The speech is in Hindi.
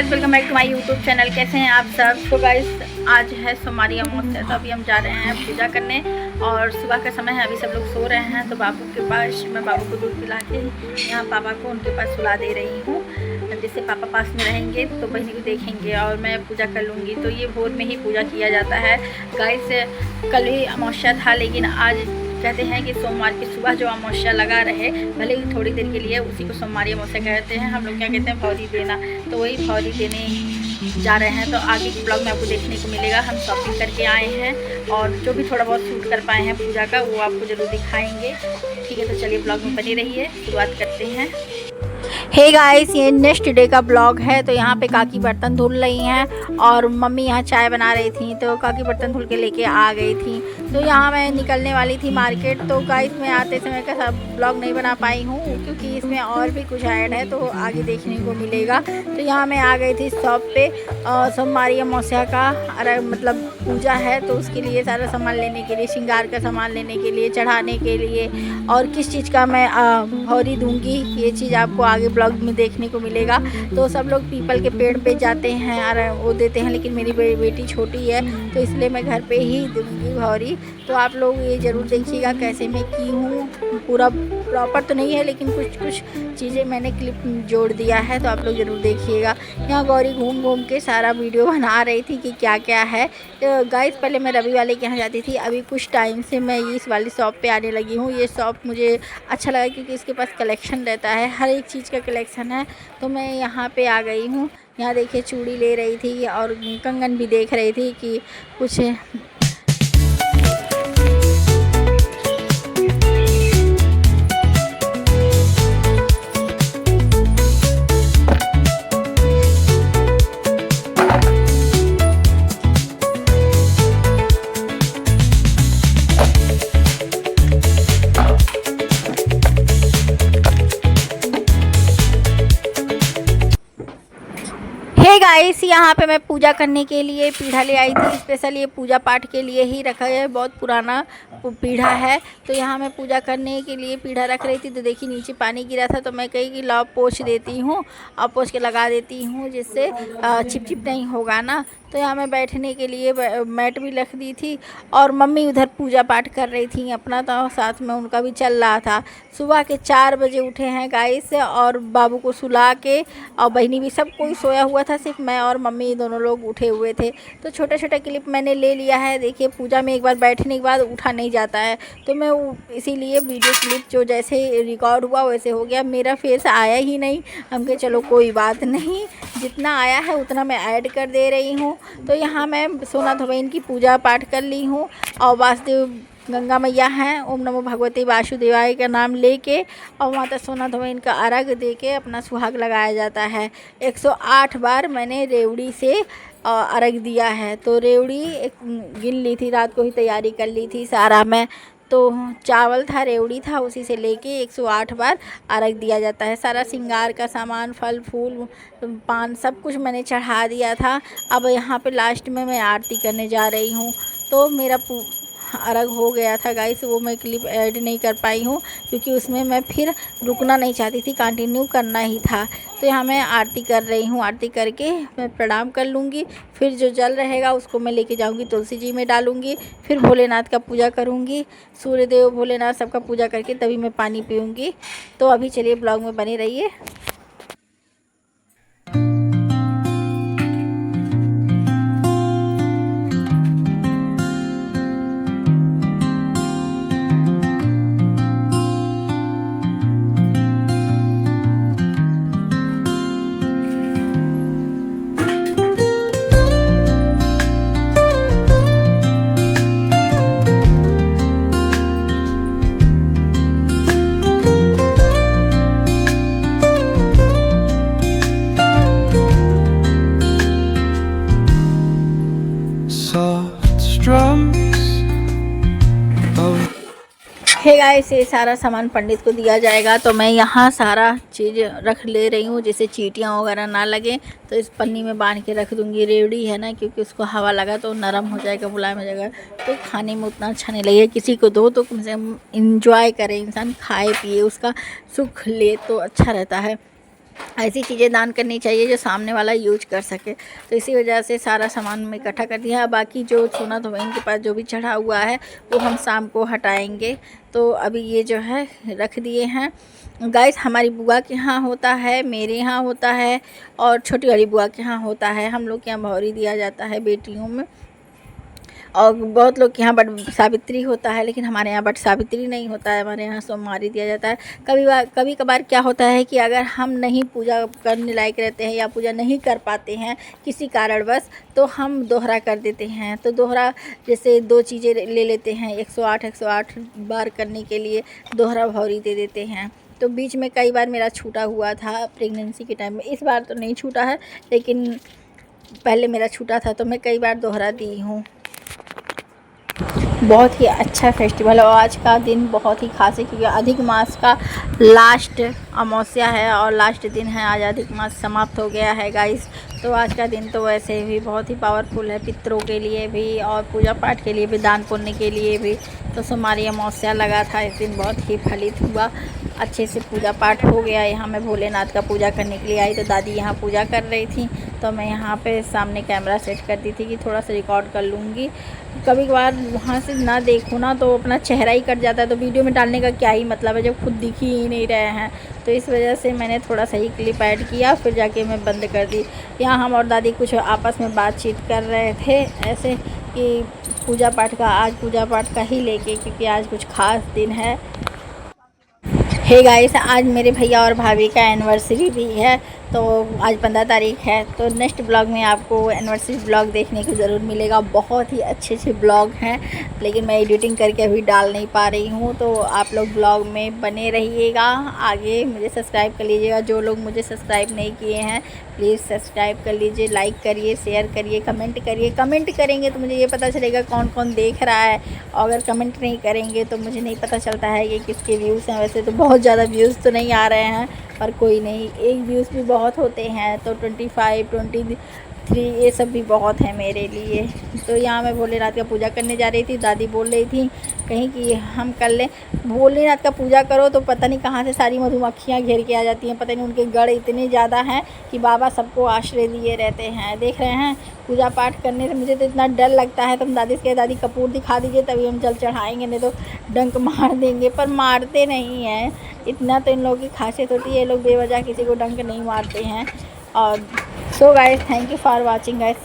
Guys, welcome back to my YouTube channel. कैसे हैं आप सब? तो गाइस आज है सोमवारी अमावस्या, तो अभी हम जा रहे हैं पूजा करने और सुबह का समय है। अभी सब लोग सो रहे हैं, तो बाबू के पास मैं बाबू को दूध पिला के यहाँ पापा को उनके पास सुला दे रही हूँ। जिससे पापा पास में रहेंगे तो बहनी को देखेंगे और मैं पूजा कर लूँगी। तो ये भोर में ही पूजा किया जाता है गाइस। कल ही अमावस्या था, लेकिन आज कहते हैं कि सोमवार की सुबह जो अमावस्या लगा रहे, भले ही थोड़ी देर के लिए, उसी को सोमवारी अमावस्या कहते हैं। हम लोग क्या कहते हैं, भौरी देना। तो वही भौरी देने जा रहे हैं। तो आगे के ब्लॉग में आपको देखने को मिलेगा। हम शॉपिंग करके आए हैं और जो भी थोड़ा बहुत शूट कर पाए हैं पूजा का, वो आपको ज़रूर दिखाएंगे। ठीक है, तो चलिए ब्लॉग में बनी रहिए, शुरुआत करते हैं। हे गाइस, ये नेक्स्ट डे का ब्लॉग है। तो यहाँ पे काकी बर्तन धुल रही हैं और मम्मी यहाँ चाय बना रही थी, तो काकी बर्तन धुल के लेके आ गई थी। तो यहाँ मैं निकलने वाली थी मार्केट। तो गाइस मैं आते समय का सब ब्लॉग नहीं बना पाई हूँ, क्योंकि इसमें और भी कुछ ऐड है, तो आगे देखने को मिलेगा। तो यहाँ मैं आ गई थी शॉप पे। सोमवारी अमावस्या का मतलब पूजा है, तो उसके लिए सारा सामान लेने के लिए, श्रृंगार का सामान लेने के लिए, चढ़ाने के लिए, और किस चीज़ का मैं भौरी दूँगी, ये चीज़ आपको आगे ब्लॉग में देखने को मिलेगा। तो सब लोग पीपल के पेड़ पे जाते हैं और वो देते हैं, लेकिन मेरी बेटी छोटी है, तो इसलिए मैं घर पे ही दूँगी भौरी। तो आप लोग ये ज़रूर देखिएगा कैसे मैं की हूँ। पूरा प्रॉपर तो नहीं है, लेकिन कुछ कुछ चीज़ें मैंने क्लिप जोड़ दिया है, तो आप लोग ज़रूर देखिएगा। यहाँ गौरी घूम घूम के सारा वीडियो बना रही थी कि क्या क्या है। तो गाइस पहले मैं रवि वाले के यहाँ जाती थी, अभी कुछ टाइम से मैं इस वाली शॉप पे आने लगी हूँ। ये शॉप मुझे अच्छा लगा क्योंकि इसके पास कलेक्शन रहता है, हर एक चीज़ का कलेक्शन है। तो मैं यहाँ पे आ गई हूँ। यहाँ देखिए चूड़ी ले रही थी और कंगन भी देख रही थी कि कुछ गाइस, यहाँ पे मैं पूजा करने के लिए पीढ़ा ले आई थी। स्पेशल ये पूजा पाठ के लिए ही रखा है, बहुत पुराना पीढ़ा है। तो यहाँ मैं पूजा करने के लिए पीढ़ा रख रही थी, तो देखिए नीचे पानी गिरा था। तो मैं कही कि लाओ पोंछ देती हूँ और पोंछ के लगा देती हूँ, जिससे चिपचिप नहीं होगा ना। तो यहाँ मैं बैठने के लिए मैट भी रख दी थी और मम्मी उधर पूजा पाठ कर रही थी अपना, तो साथ में उनका भी चल रहा था। सुबह के 4 बजे उठे हैं गाइस, और बाबू को सुला के, और बहनी भी, सब कोई सोया हुआ था, सिर्फ मैं और मम्मी दोनों लोग उठे हुए थे। तो छोटा छोटा क्लिप मैंने ले लिया है। देखिए पूजा में एक बार बैठने के बाद उठा नहीं जाता है, तो मैं इसीलिए वीडियो क्लिप जो जैसे रिकॉर्ड हुआ वैसे हो गया। मेरा फेस आया ही नहीं, हम कहे चलो कोई बात नहीं, जितना आया है उतना मैं ऐड कर दे रही हूँ। तो यहाँ मैं सोना धोबैन की पूजा पाठ कर ली हूँ और वासुदेव गंगा मैया हैं, ओम नमो भगवते वासुदेवाय का नाम लेके और माता सोना धोबैन का अर्घ दे के अपना सुहाग लगाया जाता है। 108 बार मैंने रेवड़ी से अर्घ दिया है। तो रेवड़ी एक गिन ली थी, रात को ही तैयारी कर ली थी सारा मैं। तो चावल था, रेवड़ी था, उसी से लेके 108 बार अर्घ दिया जाता है। सारा श्रृंगार का सामान, फल फूल, पान, सब कुछ मैंने चढ़ा दिया था। अब यहाँ पे लास्ट में मैं आरती करने जा रही हूँ। तो मेरा अर्घ हो गया था गाइस, वो मैं क्लिप ऐड नहीं कर पाई हूँ क्योंकि उसमें मैं फिर रुकना नहीं चाहती थी, कंटिन्यू करना ही था। तो यहाँ मैं आरती कर रही हूँ। आरती करके मैं प्रणाम कर लूँगी, फिर जो जल रहेगा उसको मैं लेके जाऊँगी, तुलसी जी में डालूँगी, फिर भोलेनाथ का पूजा करूँगी, सूर्यदेव भोलेनाथ सबका पूजा करके तभी मैं पानी पीऊँगी। तो अभी चलिए ब्लॉग में बने रहिए। हे गाइस, ये सारा सामान पंडित को दिया जाएगा। तो मैं यहाँ सारा चीज़ रख ले रही हूँ, जैसे चींटियाँ वगैरह ना लगे, तो इस पन्नी में बांध के रख दूँगी। रेवड़ी है ना, क्योंकि उसको हवा लगा तो नरम हो जाएगा, मुलायम हो जाएगा, तो खाने में उतना अच्छा नहीं लगेगा। किसी को दो तो कम से कम इंजॉय करे, इंसान खाए पिए, उसका सुख ले तो अच्छा रहता है। ऐसी चीज़ें दान करनी चाहिए जो सामने वाला यूज कर सके। तो इसी वजह से सारा सामान में इकट्ठा कर दिया है। बाकी जो सोना तो इनके पास जो भी चढ़ा हुआ है वो हम शाम को हटाएंगे। तो अभी ये जो है रख दिए हैं। गाइस हमारी बुआ के यहाँ होता है, मेरे यहाँ होता है और छोटी वाली बुआ के यहाँ होता है। हम लोग के यहाँ भौरी दिया जाता है बेटियों में, और बहुत लोग के यहाँ बट सावित्री होता है, लेकिन हमारे यहाँ बट सावित्री नहीं होता है, हमारे यहाँ सोमवारी दिया जाता है। कभी कभार क्या होता है कि अगर हम नहीं पूजा करने लायक रहते हैं या पूजा नहीं कर पाते हैं किसी कारणवश, तो हम दोहरा कर देते हैं। तो दोहरा जैसे 2 चीज़ें ले लेते हैं, 108 बार करने के लिए दोहरा भौरी दे देते हैं। तो बीच में कई बार मेरा छूटा हुआ था प्रेगनेंसी के टाइम में। इस बार तो नहीं छूटा है, लेकिन पहले मेरा छूटा था तो मैं कई बार दोहरा दी हूँ। बहुत ही अच्छा फेस्टिवल है और आज का दिन बहुत ही खास है, क्योंकि अधिक मास का लास्ट अमावस्या है और लास्ट दिन है। आज अधिक मास समाप्त हो गया है गाइस। तो आज का दिन तो वैसे भी बहुत ही पावरफुल है, पितरों के लिए भी और पूजा पाठ के लिए भी, दान पुण्य के लिए भी। तो सोमवारी अमावस्या लगा था, इस दिन बहुत ही फलित हुआ, अच्छे से पूजा पाठ हो गया। यहाँ मैं भोलेनाथ का पूजा करने के लिए आई तो दादी यहाँ पूजा कर रही थी, तो मैं यहाँ पे सामने कैमरा सेट कर दी थी कि थोड़ा सा रिकॉर्ड कर लूँगी। कभी कभार वहाँ से ना देखो ना तो अपना चेहरा ही कट जाता है, तो वीडियो में डालने का क्या ही मतलब है जब खुद दिख ही नहीं रहे हैं। तो इस वजह से मैंने थोड़ा सा ही क्लिप ऐड किया, फिर जाके मैं बंद कर दी। यहाँ हम और दादी कुछ आपस में बातचीत कर रहे थे ऐसे कि पूजा पाठ का, आज पूजा पाठ का ही लेके, क्योंकि आज कुछ खास दिन है। हे गाइस, आज मेरे भैया और भाभी का एनिवर्सरी भी है, तो आज 15 तारीख है। तो नेक्स्ट ब्लॉग में आपको एनिवर्सरी ब्लॉग देखने को ज़रूर मिलेगा। बहुत ही अच्छे ब्लॉग हैं, लेकिन मैं एडिटिंग करके अभी डाल नहीं पा रही हूँ। तो आप लोग ब्लॉग में बने रहिएगा। आगे मुझे सब्सक्राइब कर लीजिएगा। जो लोग मुझे सब्सक्राइब नहीं किए हैं प्लीज़ सब्सक्राइब कर लीजिए, लाइक करिए, शेयर करिए, कमेंट करिए। कमेंट करेंगे तो मुझे ये पता चलेगा कौन कौन देख रहा है, और अगर कमेंट नहीं करेंगे तो मुझे नहीं पता चलता है कि किसके व्यूज़ हैं। वैसे तो बहुत ज़्यादा व्यूज़ तो नहीं आ रहे हैं, पर कोई नहीं, एक व्यूज़ भी बहुत होते हैं। तो 25, 23 ये सब भी बहुत है मेरे लिए। तो यहाँ मैं भोलेनाथ का पूजा करने जा रही थी। दादी बोल रही थी कहीं कि हम कर लें, भोलेनाथ का पूजा करो तो पता नहीं कहाँ से सारी मधुमक्खियाँ घेर के आ जाती हैं। पता नहीं उनके गढ़ इतने ज़्यादा हैं कि बाबा सबको आश्रय दिए रहते हैं। देख रहे हैं, पूजा पाठ करने से मुझे तो इतना डर लगता है। तुम दादी से कहे दादी कपूर दिखा दीजिए तभी हम जल चढ़ाएँगे, नहीं तो डंक मार देंगे। पर मारते नहीं हैं, इतना तो इन लोगों की खासियत होती है, ये लोग बेवजह किसी को डंक नहीं मारते हैं। और so guys, thank you for watching guys.